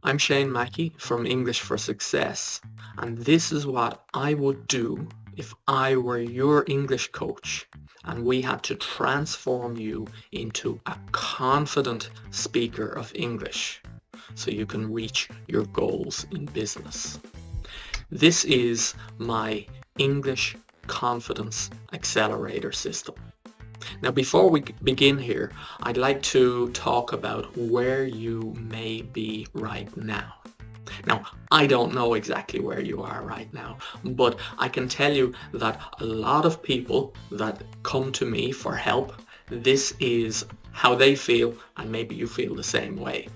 I'm Shane Mackey from English for Success, and this is what I would do if I were your English coach and we had to transform you into a confident speaker of English so you can reach your goals in business. This is my English Confidence Accelerator system. Now, before we begin here, I'd like to talk about where you may be right now. Now, I don't know exactly where you are right now, but I can tell you that a lot of people that come to me for help, this is how they feel, and maybe you feel the same way.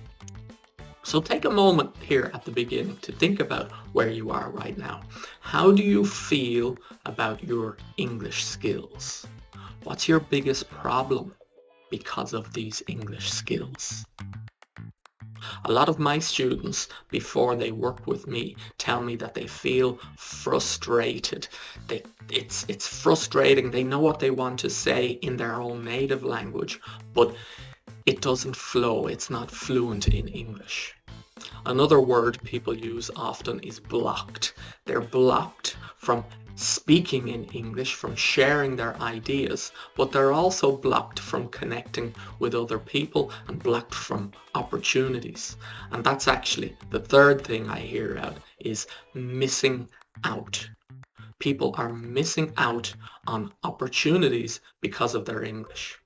So take a moment here at the beginning to think about where you are right now. How do you feel about your English skills? What's your biggest problem because of these English skills? A lot of my students, before they work with me, tell me that they feel frustrated. It's frustrating. They know what they want to say in their own native language, but it doesn't flow. It's not fluent in English. Another word people use often is blocked. They're blocked from speaking in English, from sharing their ideas, but they're also blocked from connecting with other people and blocked from opportunities. And that's actually the third thing I hear out is missing out. People are missing out on opportunities because of their English.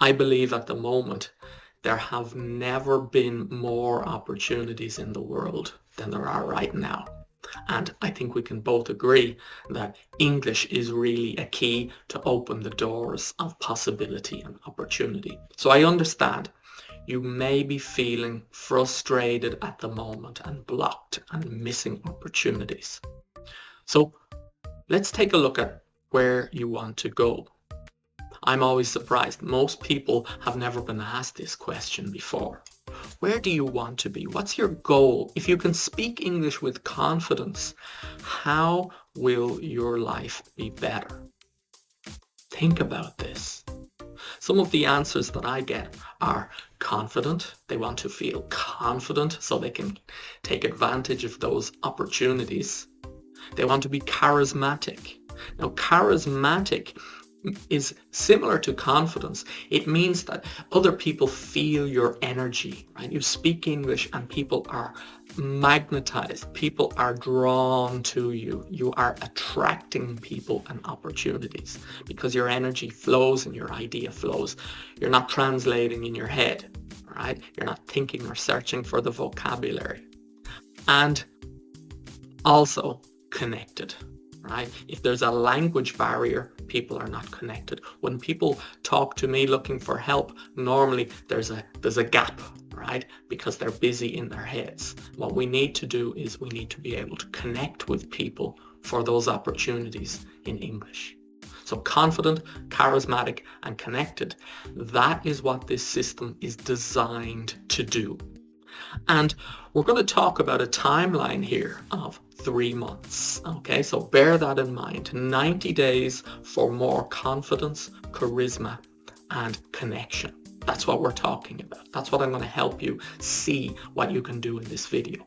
I believe at the moment there have never been more opportunities in the world than there are right now. And I think we can both agree that English is really a key to open the doors of possibility and opportunity. So I understand you may be feeling frustrated at the moment and blocked and missing opportunities. So let's take a look at where you want to go. I'm always surprised. Most people have never been asked this question before. Where do you want to be? What's your goal? If you can speak English with confidence, how will your life be better? Think about this. Some of the answers that I get are confident. They want to feel confident so they can take advantage of those opportunities. They want to be charismatic. Now, charismatic is similar to confidence. It means that other people feel your energy, right? You speak English and people are magnetized. People are drawn to you. You are attracting people and opportunities because your energy flows and your idea flows. You're not translating in your head, right? You're not thinking or searching for the vocabulary. And also connected. Right? If there's a language barrier, people are not connected. When people talk to me looking for help, normally there's a gap, right? Because they're busy in their heads. What we need to do is we need to be able to connect with people for those opportunities in English. So confident, charismatic, and connected. That is what this system is designed to do. And we're going to talk about a timeline here of 3 months. Okay, so bear that in mind. 90 days for more confidence, charisma, and connection. That's what we're talking about. That's what I'm going to help you see what you can do in this video.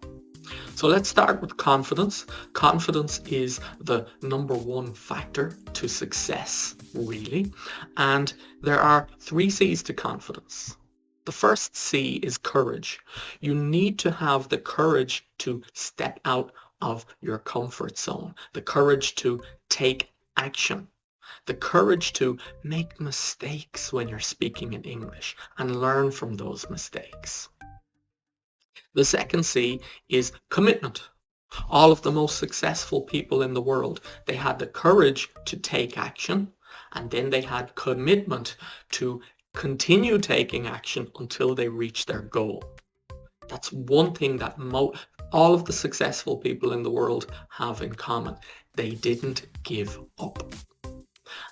So let's start with confidence. Confidence is the number one factor to success, really. And there are 3 C's to confidence. The first C is courage. You need to have the courage to step out of your comfort zone, the courage to take action, the courage to make mistakes when you're speaking in English and learn from those mistakes. The second C is commitment. All of the most successful people in the world, they had the courage to take action, and then they had commitment to continue taking action until they reach their goal. That's one thing that all of the successful people in the world have in common. They didn't give up.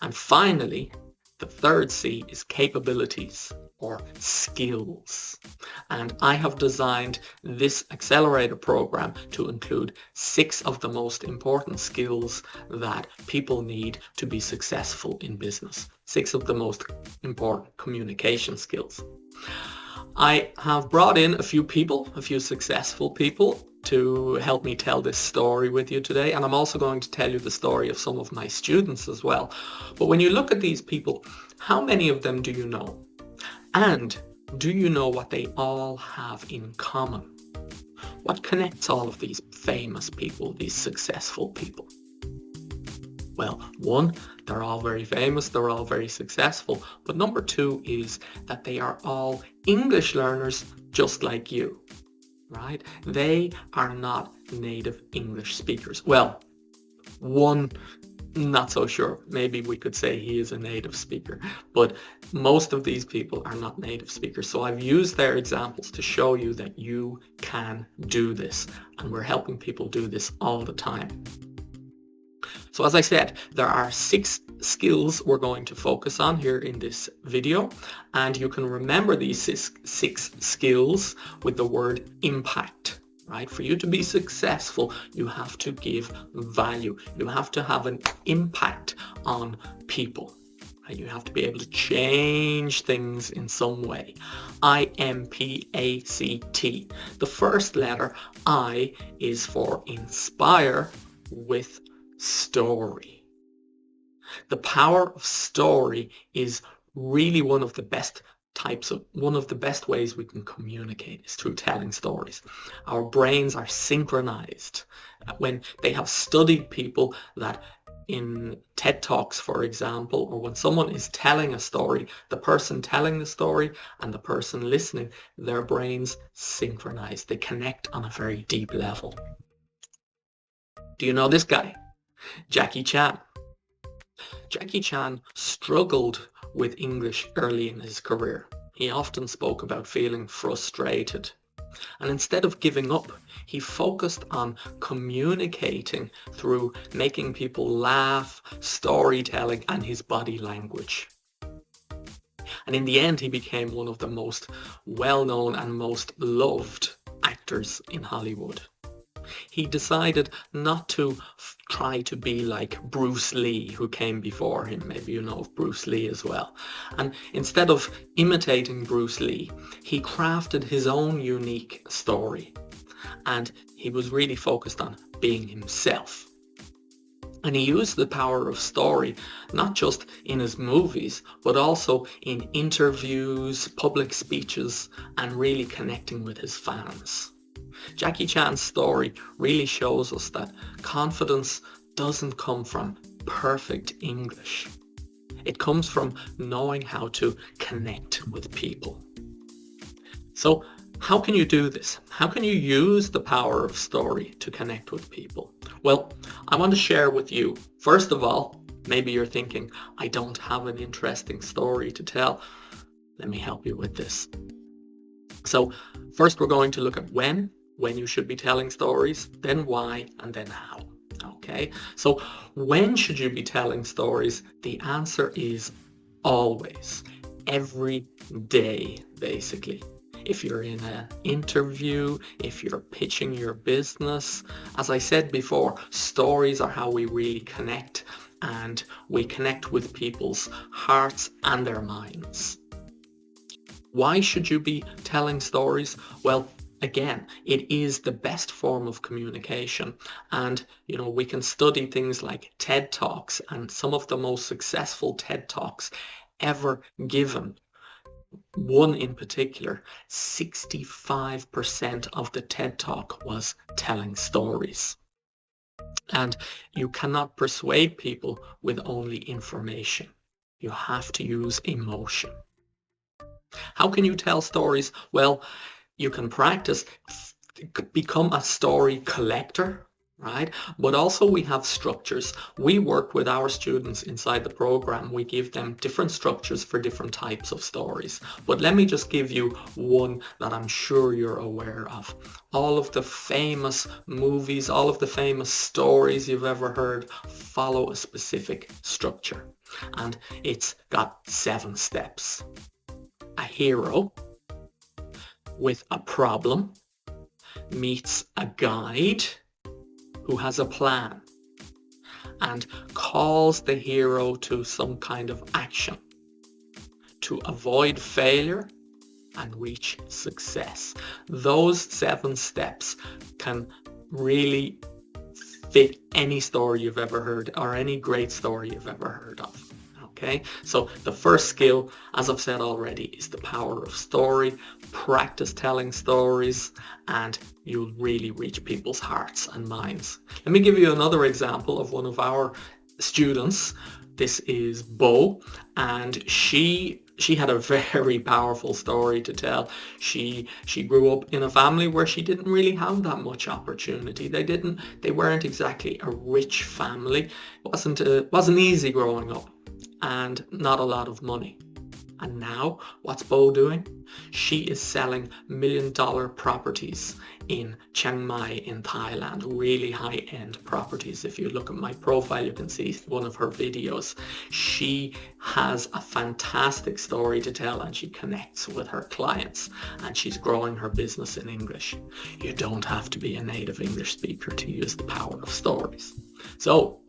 And finally, the third C is capabilities or skills. And I have designed this accelerator program to include 6 of the most important skills that people need to be successful in business. 6 of the most important communication skills. I have brought in a few successful people to help me tell this story with you today, and I'm also going to tell you the story of some of my students as well. But when you look at these people, how many of them do you know? And do you know what they all have in common? What connects all of these famous people, these successful people? Well, one, they're all very famous, they're all very successful. But number two is that they are all English learners just like you, right? They are not native English speakers. Well, one, not so sure. Maybe we could say he is a native speaker, but most of these people are not native speakers. So I've used their examples to show you that you can do this, and we're helping people do this all the time. So as I said, there are 6 skills we're going to focus on here in this video, and you can remember these 6 skills with the word impact. Right? For you to be successful, you have to give value. You have to have an impact on people. Right? You have to be able to change things in some way. I-M-P-A-C-T. The first letter, I, is for inspire with story. The power of story is really one of the best ways we can communicate is through telling stories. Our brains are synchronized. When they have studied people that in TED Talks, for example, or when someone is telling a story, the person telling the story and the person listening, their brains synchronize. They connect on a very deep level. Do you know this guy? Jackie Chan. Jackie Chan struggled with English early in his career. He often spoke about feeling frustrated. And instead of giving up, he focused on communicating through making people laugh, storytelling, and his body language. And in the end, he became one of the most well-known and most loved actors in Hollywood. He decided not to try to be like Bruce Lee, who came before him. Maybe you know of Bruce Lee as well. And instead of imitating Bruce Lee, he crafted his own unique story. And he was really focused on being himself. And he used the power of story, not just in his movies, but also in interviews, public speeches, and really connecting with his fans. Jackie Chan's story really shows us that confidence doesn't come from perfect English. It comes from knowing how to connect with people. So how can you do this? How can you use the power of story to connect with people? Well, I want to share with you, first of all, maybe you're thinking, I don't have an interesting story to tell. Let me help you with this. So first we're going to look at when you should be telling stories, then why, and then how. Okay, so when should you be telling stories? The answer is always, every day, basically. If you're in an interview, if you're pitching your business, as I said before, stories are how we really connect, and we connect with people's hearts and their minds. Why should you be telling stories? Well, again, it is the best form of communication, and we can study things like TED Talks, and some of the most successful TED Talks ever given. One in particular, 65% of the TED Talk was telling stories. And you cannot persuade people with only information. You have to use emotion. How can you tell stories? Well, you can practice, become a story collector, right? But also we have structures. We work with our students inside the program. We give them different structures for different types of stories. But let me just give you one that I'm sure you're aware of. All of the famous movies, all of the famous stories you've ever heard follow a specific structure. And it's got 7 steps. A hero with a problem meets a guide who has a plan and calls the hero to some kind of action to avoid failure and reach success. Those 7 steps can really fit any story you've ever heard or any great story you've ever heard of. Okay, so the first skill, as I've said already, is the power of story. Practice telling stories and you'll really reach people's hearts and minds. Let me give you another example of one of our students. This is Bo, and she had a very powerful story to tell. She grew up in a family where she didn't really have that much opportunity. They weren't exactly a rich family. It wasn't easy growing up, and not a lot of money. And now, what's Bo doing? She is selling $1 million properties in Chiang Mai in Thailand, really high-end properties. If you look at my profile, you can see one of her videos. She has a fantastic story to tell and she connects with her clients and she's growing her business in English. You don't have to be a native English speaker to use the power of stories. So,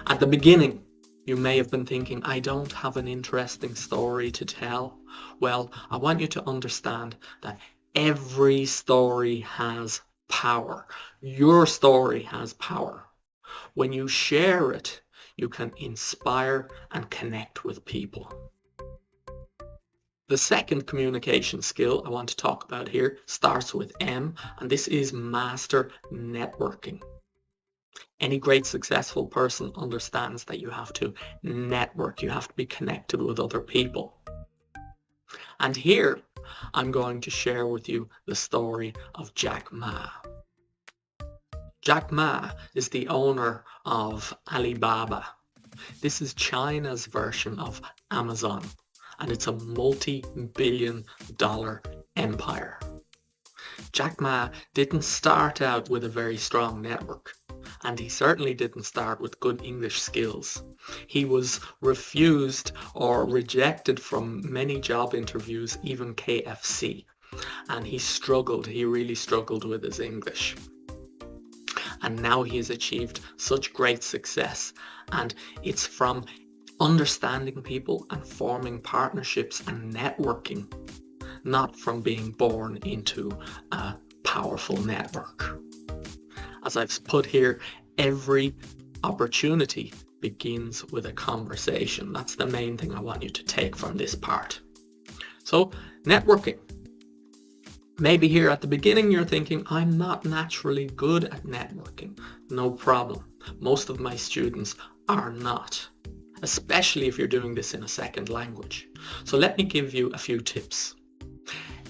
at the beginning, you may have been thinking, I don't have an interesting story to tell. Well, I want you to understand that every story has power. Your story has power. When you share it, you can inspire and connect with people. The second communication skill I want to talk about here starts with M, and this is master networking. Any great successful person understands that you have to network, you have to be connected with other people. And here I'm going to share with you the story of Jack Ma. Jack Ma is the owner of Alibaba. This is China's version of Amazon, and it's a multi-billion-dollar empire. Jack Ma didn't start out with a very strong network. And he certainly didn't start with good English skills. He was refused or rejected from many job interviews, even KFC. And he really struggled with his English. And now he has achieved such great success. And it's from understanding people and forming partnerships and networking, not from being born into a powerful network. As I've put here, every opportunity begins with a conversation. That's the main thing I want you to take from this part. So, networking. Maybe here at the beginning you're thinking, I'm not naturally good at networking. No problem. Most of my students are not, especially if you're doing this in a second language. So let me give you a few tips.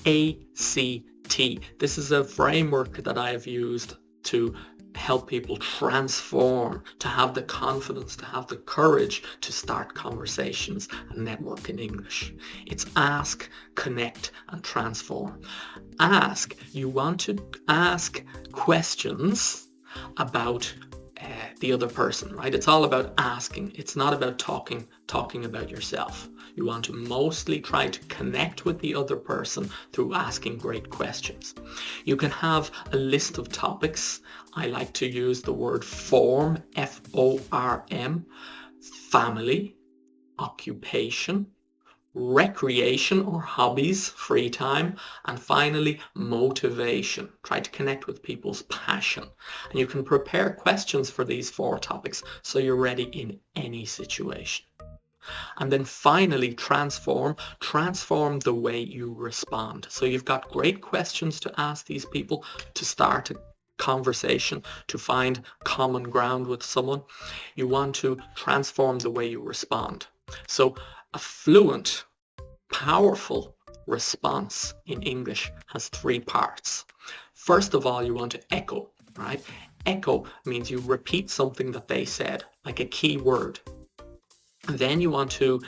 ACT. This is a framework that I have used to help people transform, to have the confidence, to have the courage to start conversations and network in English. It's ask, connect, and transform. Ask, you want to ask questions about the other person, right? It's all about asking. It's not about talking about yourself. You want to mostly try to connect with the other person through asking great questions. You can have a list of topics. I like to use the word form, F-O-R-M, family, occupation, recreation or hobbies, free time, and finally motivation. Try to connect with people's passion. And you can prepare questions for these 4 topics so you're ready in any situation. And then finally transform the way you respond. So you've got great questions to ask these people to start a conversation, to find common ground with someone. You want to transform the way you respond. So a fluent, powerful response in English has 3 parts. First of all, you want to echo, right? Echo means you repeat something that they said, like a key word. And then you want to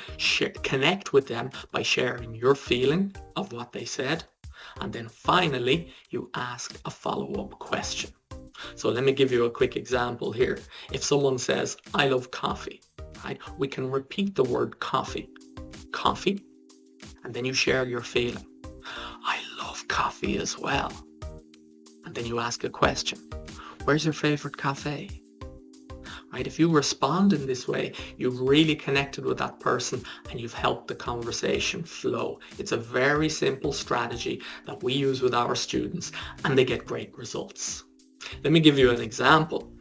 connect with them by sharing your feeling of what they said. And then finally, you ask a follow-up question. So let me give you a quick example here. If someone says, I love coffee, right? We can repeat the word coffee. Coffee. And then you share your feeling. I love coffee as well. And then you ask a question. Where's your favorite cafe? right? If you respond in this way, you've really connected with that person and you've helped the conversation flow. It's a very simple strategy that we use with our students and they get great results. Let me give you an example.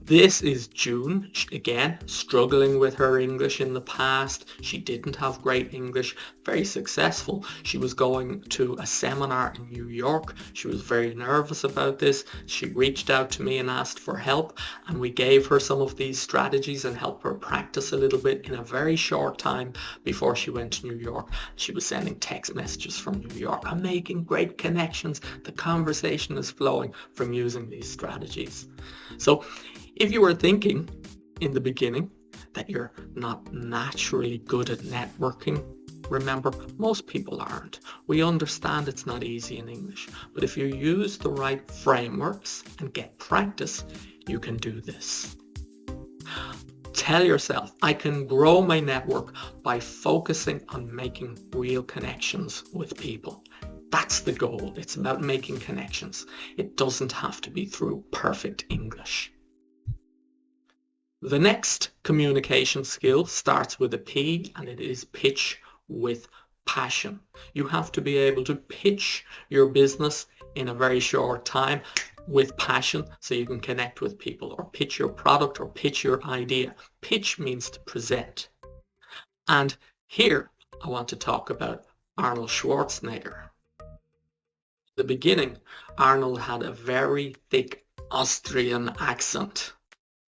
This is June, again, struggling with her English in the past. She didn't have great English, very successful. She was going to a seminar in New York. She was very nervous about this. She reached out to me and asked for help, and we gave her some of these strategies and helped her practice a little bit in a very short time before she went to New York. She was sending text messages from New York. I'm making great connections. The conversation is flowing from using these strategies. So if you were thinking in the beginning that you're not naturally good at networking, remember, most people aren't. We understand it's not easy in English, but if you use the right frameworks and get practice, you can do this. Tell yourself, I can grow my network by focusing on making real connections with people. That's the goal. It's about making connections. It doesn't have to be through perfect English. The next communication skill starts with a P, and it is pitch with passion. You have to be able to pitch your business in a very short time with passion so you can connect with people, or pitch your product or pitch your idea. Pitch means to present. And here I want to talk about Arnold Schwarzenegger. At the beginning, Arnold had a very thick Austrian accent.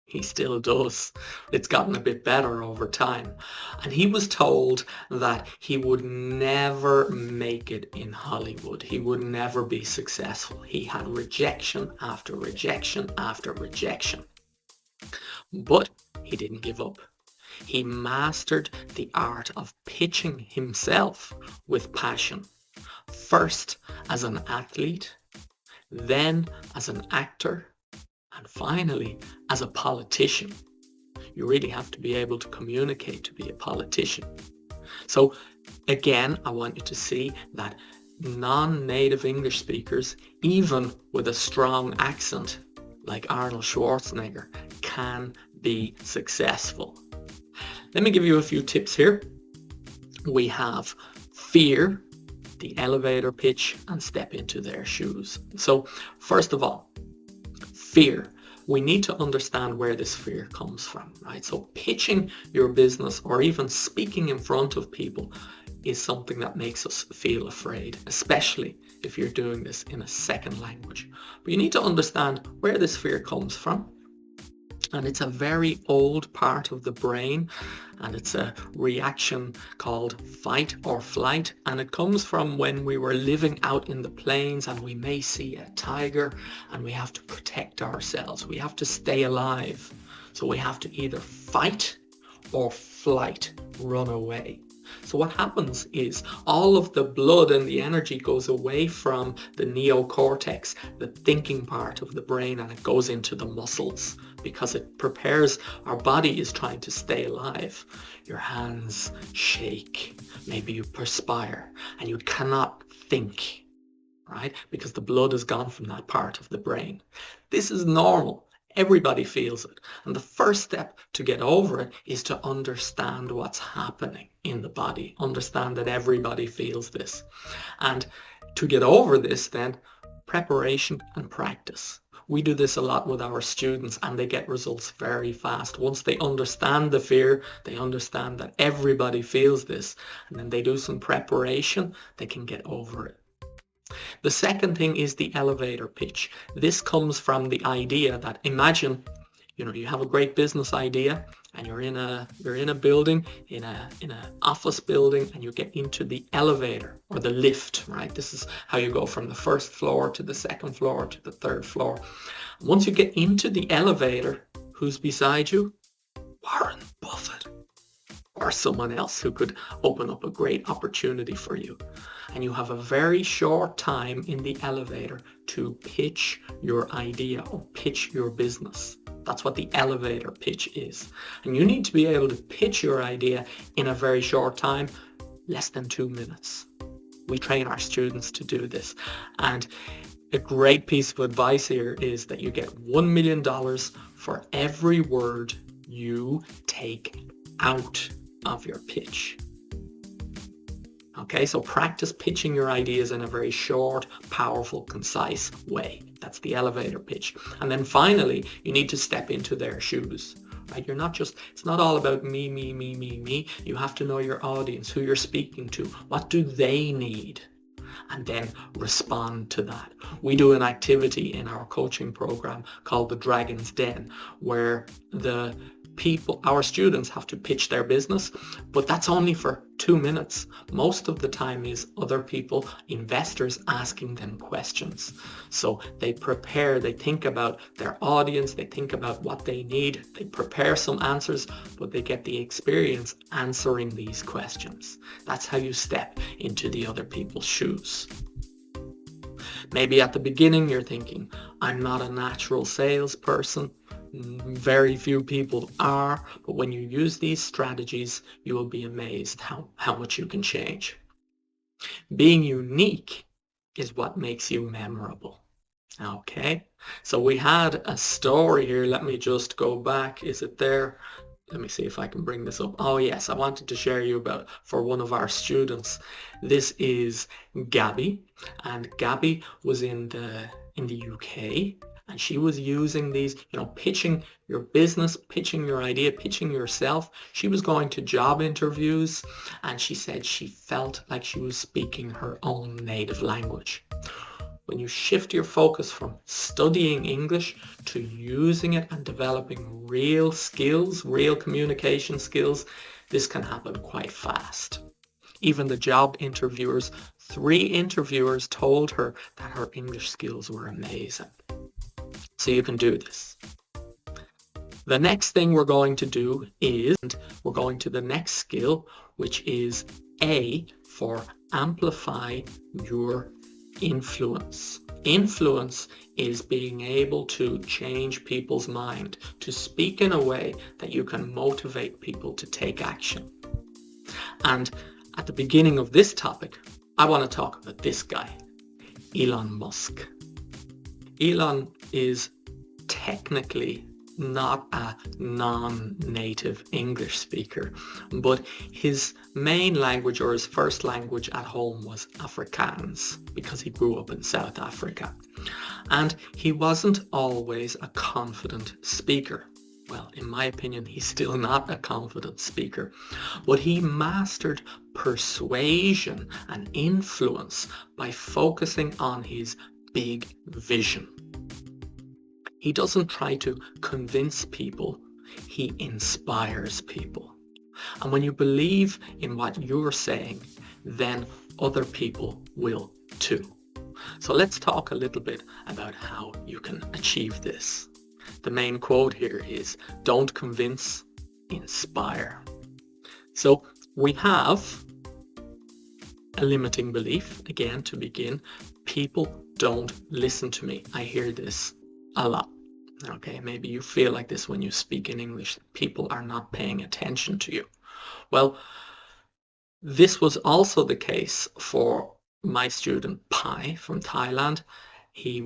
He still does. It's gotten a bit better over time. And he was told that he would never make it in Hollywood. He would never be successful. He had rejection after rejection after rejection. But he didn't give up. He mastered the art of pitching himself with passion. First as an athlete, then as an actor, and finally, as a politician. You really have to be able to communicate to be a politician. So again, I want you to see that non-native English speakers, even with a strong accent like Arnold Schwarzenegger, can be successful. Let me give you a few tips here. We have fear, the elevator pitch, and step into their shoes. So first of all, fear. We need to understand where this fear comes from, right? So pitching your business or even speaking in front of people is something that makes us feel afraid, especially if you're doing this in a second language. But you need to understand where this fear comes from. And it's a very old part of the brain, and it's a reaction called fight or flight, and it comes from when we were living out in the plains and we may see a tiger and we have to protect ourselves. We have to stay alive. So we have to either fight or flight, run away. So what happens is all of the blood and the energy goes away from the neocortex, the thinking part of the brain, and it goes into the muscles because it prepares. Our body is trying to stay alive. Your hands shake, maybe you perspire, and you cannot think, right? Because the blood has gone from that part of the brain. This is normal. Everybody feels it. And the first step to get over it is to understand what's happening in the body. Understand that everybody feels this. And to get over this then, preparation and practice. We do this a lot with our students and they get results very fast. Once they understand the fear, they understand that everybody feels this, and then they do some preparation, they can get over it. The second thing is the elevator pitch. This comes from the idea that, imagine, you have a great business idea and you're in a building, in a office building, and you get into the elevator or the lift, right? This is how you go from the first floor to the second floor to the third floor. Once you get into the elevator, who's beside you? Warren Buffett. Or someone else who could open up a great opportunity for you. And you have a very short time in the elevator to pitch your idea or pitch your business. That's what the elevator pitch is. And you need to be able to pitch your idea in a very short time, less than 2 minutes. We train our students to do this. And a great piece of advice here is that you get $1 million for every word you take out of your pitch. Okay, so practice pitching your ideas in a very short, powerful, concise way. That's the elevator pitch. And then finally, you need to step into their shoes. Right? It's not all about me, me, me, me, me. You have to know your audience, who you're speaking to. What do they need? And then respond to that. We do an activity in our coaching program called the Dragon's Den, where our students have to pitch their business, but that's only for 2 minutes. Most of the time is other people, investors, asking them questions. So they prepare, they think about their audience, they think about what they need, they prepare some answers, but they get the experience answering these questions. That's how you step into the other people's shoes. Maybe at the beginning you're thinking, I'm not a natural salesperson. Very few people are, but when you use these strategies, you will be amazed how much you can change. Being unique is what makes you memorable. Okay, so we had a story here. Let me just go back. Is it there? Let me see if I can bring this up. Oh yes, I wanted to share you about for one of our students. This is Gabby, and Gabby was in the UK, and she was using these, pitching your business, pitching your idea, pitching yourself. She was going to job interviews, and she said she felt like she was speaking her own native language. When you shift your focus from studying English to using it and developing real skills, real communication skills, this can happen quite fast. Even the job interviewers, 3 interviewers told her that her English skills were amazing. So you can do this. The next thing we're going to do is we're going to the next skill, which is A for amplify your influence. Influence is being able to change people's mind, to speak in a way that you can motivate people to take action. And at the beginning of this topic, I want to talk about this guy, Elon Musk. Elon is technically not a non-native English speaker, but his main language or his first language at home was Afrikaans because he grew up in South Africa. And he wasn't always a confident speaker. Well, in my opinion, he's still not a confident speaker, but he mastered persuasion and influence by focusing on his big vision. He doesn't try to convince people, he inspires people. And when you believe in what you're saying, then other people will too. So let's talk a little bit about how you can achieve this. The main quote here is, don't convince, inspire. So we have a limiting belief, again, to begin. People don't listen to me. I hear this a lot. Okay, maybe you feel like this when you speak in English. People are not paying attention to you. Well, this was also the case for my student Pai from Thailand. He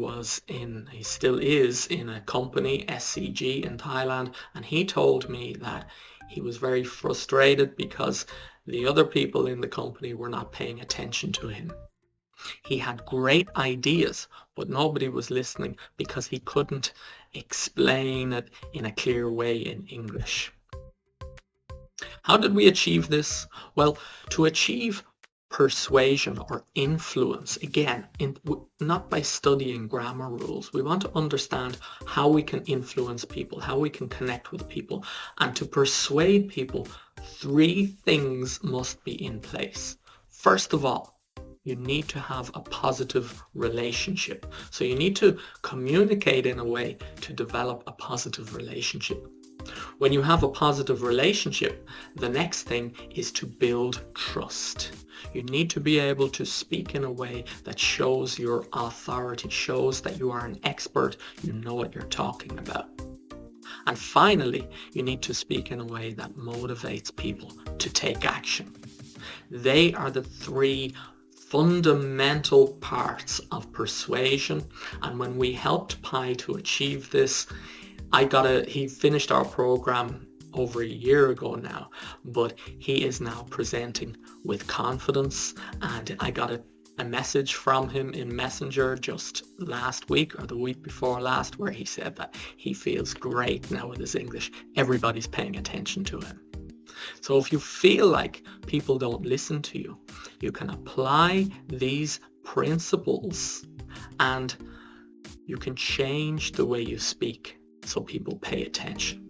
still is in a company, SCG in Thailand, and he told me that he was very frustrated because the other people in the company were not paying attention to him. He had great ideas, but nobody was listening because he couldn't explain it in a clear way in English. How did we achieve this? Well, to achieve persuasion or influence, again, not by studying grammar rules. We want to understand how we can influence people, how we can connect with people. And to persuade people, 3 things must be in place. First of all, you need to have a positive relationship. So you need to communicate in a way to develop a positive relationship. When you have a positive relationship, the next thing is to build trust. You need to be able to speak in a way that shows your authority, shows that you are an expert, you know what you're talking about. And finally, you need to speak in a way that motivates people to take action. They are the 3 fundamental parts of persuasion, and when we helped Pai to achieve this, he finished our program over a year ago now, but he is now presenting with confidence, and I got a message from him in Messenger just last week or the week before last where he said that he feels great now with his English. Everybody's paying attention to him. So if you feel like people don't listen to you, you can apply these principles and you can change the way you speak so people pay attention.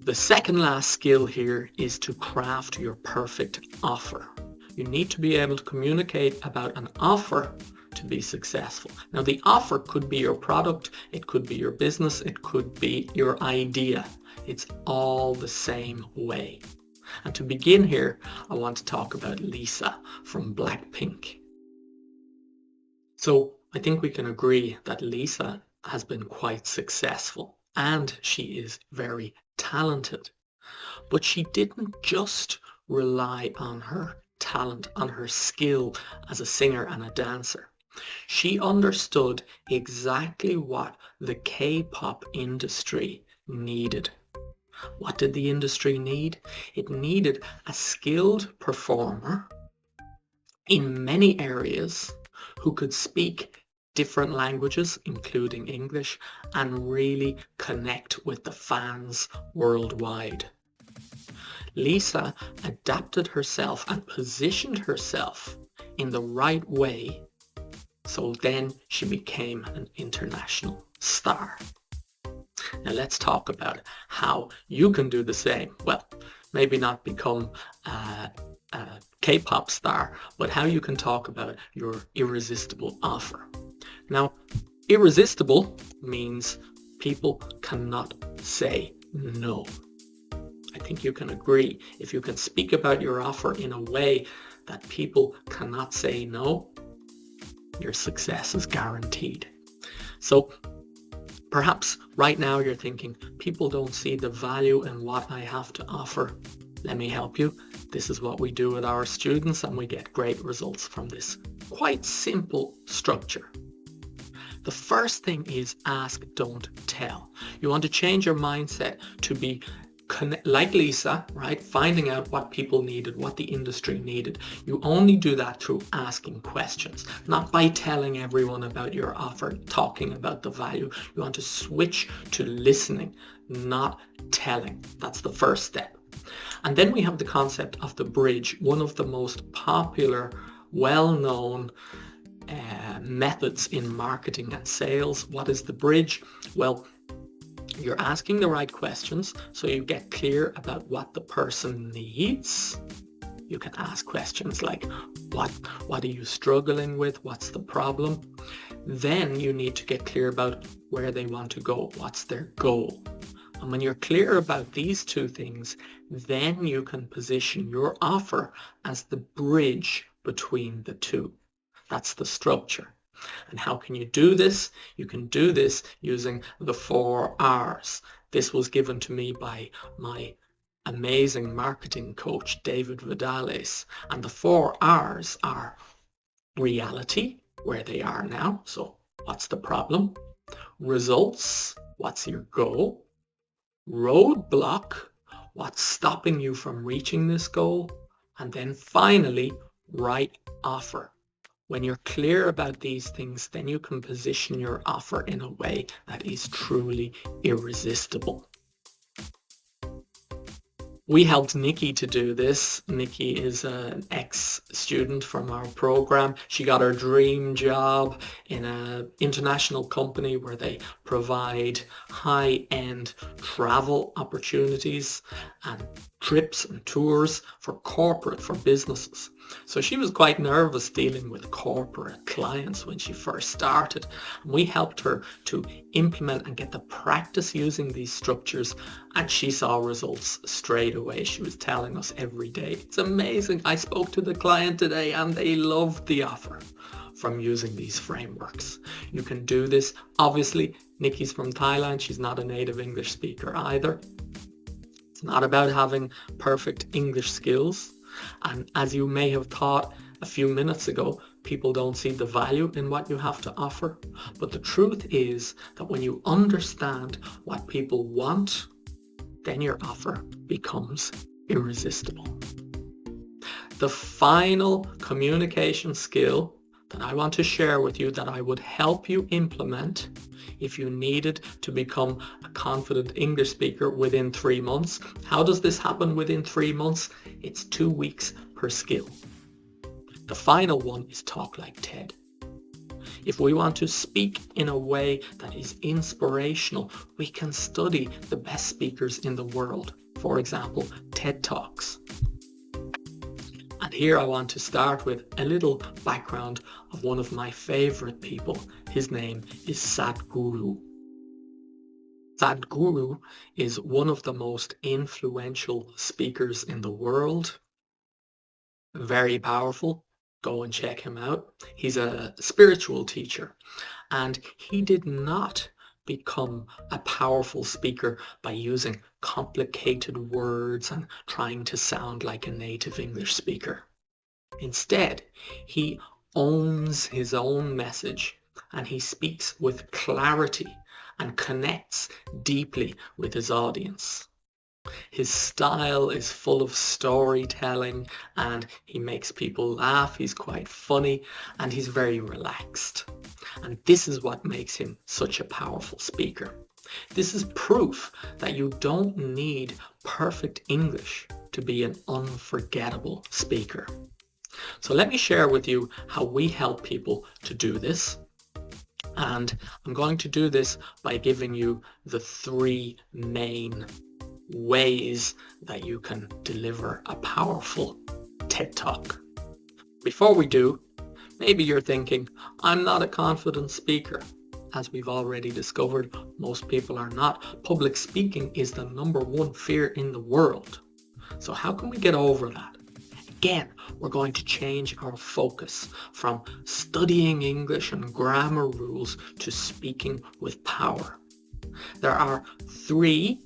The second last skill here is to craft your perfect offer. You need to be able to communicate about an offer to be successful. Now, the offer could be your product, it could be your business, it could be your idea. It's all the same way. And to begin here, I want to talk about Lisa from Blackpink. So I think we can agree that Lisa has been quite successful and she is very talented. But she didn't just rely on her talent, on her skill as a singer and a dancer. She understood exactly what the K-pop industry needed. What did the industry need? It needed a skilled performer in many areas who could speak different languages, including English, and really connect with the fans worldwide. Lisa adapted herself and positioned herself in the right way, so then she became an international star. Now let's talk about how you can do the same. Well, maybe not become a K-pop star, but how you can talk about your irresistible offer. Now, irresistible means people cannot say no. I think you can agree. If you can speak about your offer in a way that people cannot say no, your success is guaranteed. So perhaps right now you're thinking, people don't see the value in what I have to offer. Let me help you. This is what we do with our students, and we get great results from this quite simple structure. The first thing is ask, don't tell. You want to change your mindset to be like Lisa, right? Finding out what people needed, what the industry needed. You only do that through asking questions, not by telling everyone about your offer, talking about the value. You want to switch to listening, not telling. That's the first step. And then we have the concept of the bridge, one of the most popular, well-known methods in marketing and sales. What is the bridge? Well, you're asking the right questions so you get clear about what the person needs. You can ask questions like, what are you struggling with? What's the problem? Then you need to get clear about where they want to go. What's their goal? And when you're clear about these two things, then you can position your offer as the bridge between the two. That's the structure. And how can you do this? You can do this using the 4 R's. This was given to me by my amazing marketing coach, David Vidales. And the 4 R's are reality, where they are now. So what's the problem? Results, what's your goal? Roadblock, what's stopping you from reaching this goal? And then finally, right offer. When you're clear about these things, then you can position your offer in a way that is truly irresistible. We helped Nikki to do this. Nikki is an ex-student from our program. She got her dream job in an international company where they provide high-end travel opportunities and trips and tours for businesses. So she was quite nervous dealing with corporate clients when she first started. We helped her to implement and get the practice using these structures, and she saw results straight away. She was telling us every day, it's amazing. I spoke to the client today and they loved the offer from using these frameworks. You can do this. Obviously, Nikki's from Thailand. She's not a native English speaker either. It's not about having perfect English skills. And as you may have thought a few minutes ago, People don't see the value in what you have to offer. But the truth is that when you understand what people want, then your offer becomes irresistible. The final communication skill that I want to share with you that I would help you implement if you needed to become a confident English speaker within 3 months. How does this happen within 3 months? It's 2 weeks per skill. The final one is talk like Ted. If we want to speak in a way that is inspirational, we can study the best speakers in the world. For example, TED Talks. And here I want to start with a little background of one of my favorite people. His name is Sadhguru. Sadhguru is one of the most influential speakers in the world. Very powerful. Go and check him out. He's a spiritual teacher, and he did not become a powerful speaker by using complicated words and trying to sound like a native English speaker. Instead, he owns his own message, and he speaks with clarity and connects deeply with his audience. His style is full of storytelling, and he makes people laugh. He's quite funny, and he's very relaxed. And this is what makes him such a powerful speaker. This is proof that you don't need perfect English to be an unforgettable speaker. So let me share with you how we help people to do this. And I'm going to do this by giving you the 3 main ways that you can deliver a powerful TED Talk. Before we do, maybe you're thinking, I'm not a confident speaker. As we've already discovered, most people are not. Public speaking is the #1 fear in the world. So how can we get over that? Again, we're going to change our focus from studying English and grammar rules to speaking with power. There are 3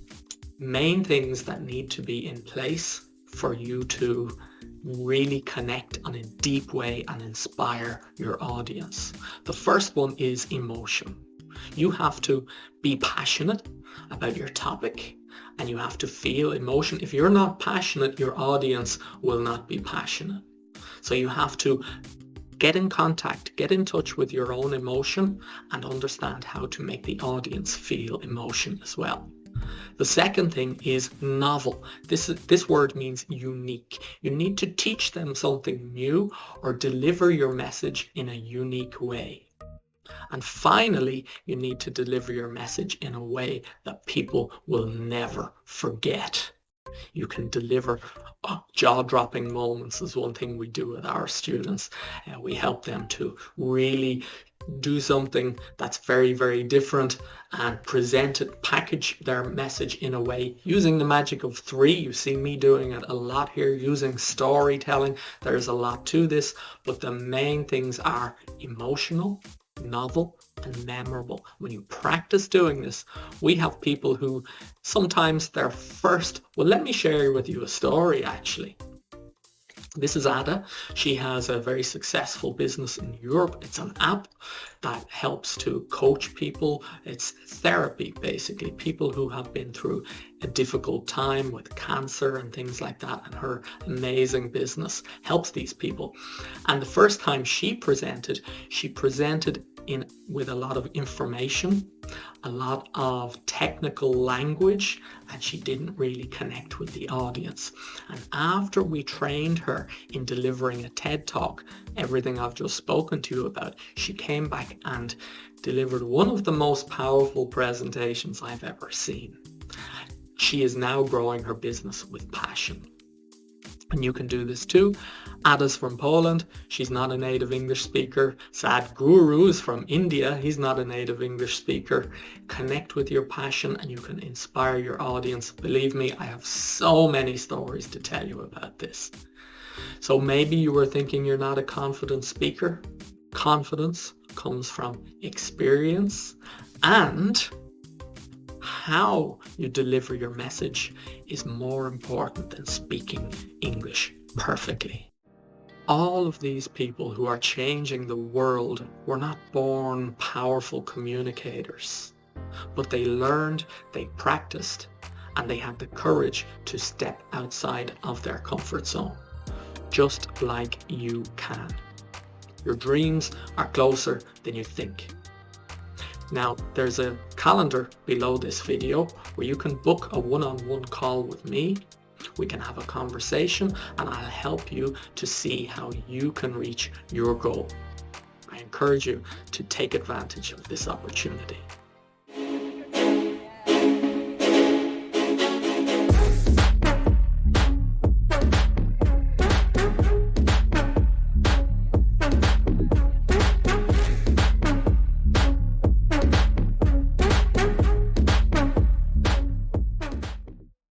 main things that need to be in place for you to really connect on a deep way and inspire your audience. The first one is emotion. You have to be passionate about your topic, and you have to feel emotion. If you're not passionate, your audience will not be passionate. So you have to get in contact, get in touch with your own emotion, and understand how to make the audience feel emotion as well. The second thing is novel. This word means unique. You need to teach them something new or deliver your message in a unique way. And finally, you need to deliver your message in a way that people will never forget. You can deliver jaw-dropping moments is one thing we do with our students. We help them to really do something that's very, very different and present it, package their message in a way using the magic of 3. You see me doing it a lot here, using storytelling. There's a lot to this, but the main things are emotional, novel, and memorable. When you practice doing this, we have people who sometimes their first, well, let me share with you a story actually. This is Ada. She has a very successful business in Europe. It's an app that helps to coach people. It's therapy, basically. People who have been through a difficult time with cancer and things like that. And her amazing business helps these people. And the first time she presented with a lot of information, a lot of technical language, and she didn't really connect with the audience. And after we trained her in delivering a TED Talk, everything I've just spoken to you about, she came back and delivered one of the most powerful presentations I've ever seen. She is now growing her business with passion. And you can do this too. Ada's from Poland. She's not a native English speaker. Sadhguru is from India. He's not a native English speaker. Connect with your passion and you can inspire your audience. Believe me, I have so many stories to tell you about this. So maybe you were thinking you're not a confident speaker. Confidence comes from experience, and how you deliver your message is more important than speaking English perfectly. All of these people who are changing the world were not born powerful communicators, but they learned, they practiced, and they had the courage to step outside of their comfort zone, just like you can. Your dreams are closer than you think. Now, there's a calendar below this video where you can book a one-on-one call with me. We can have a conversation and I'll help you to see how you can reach your goal. I encourage you to take advantage of this opportunity.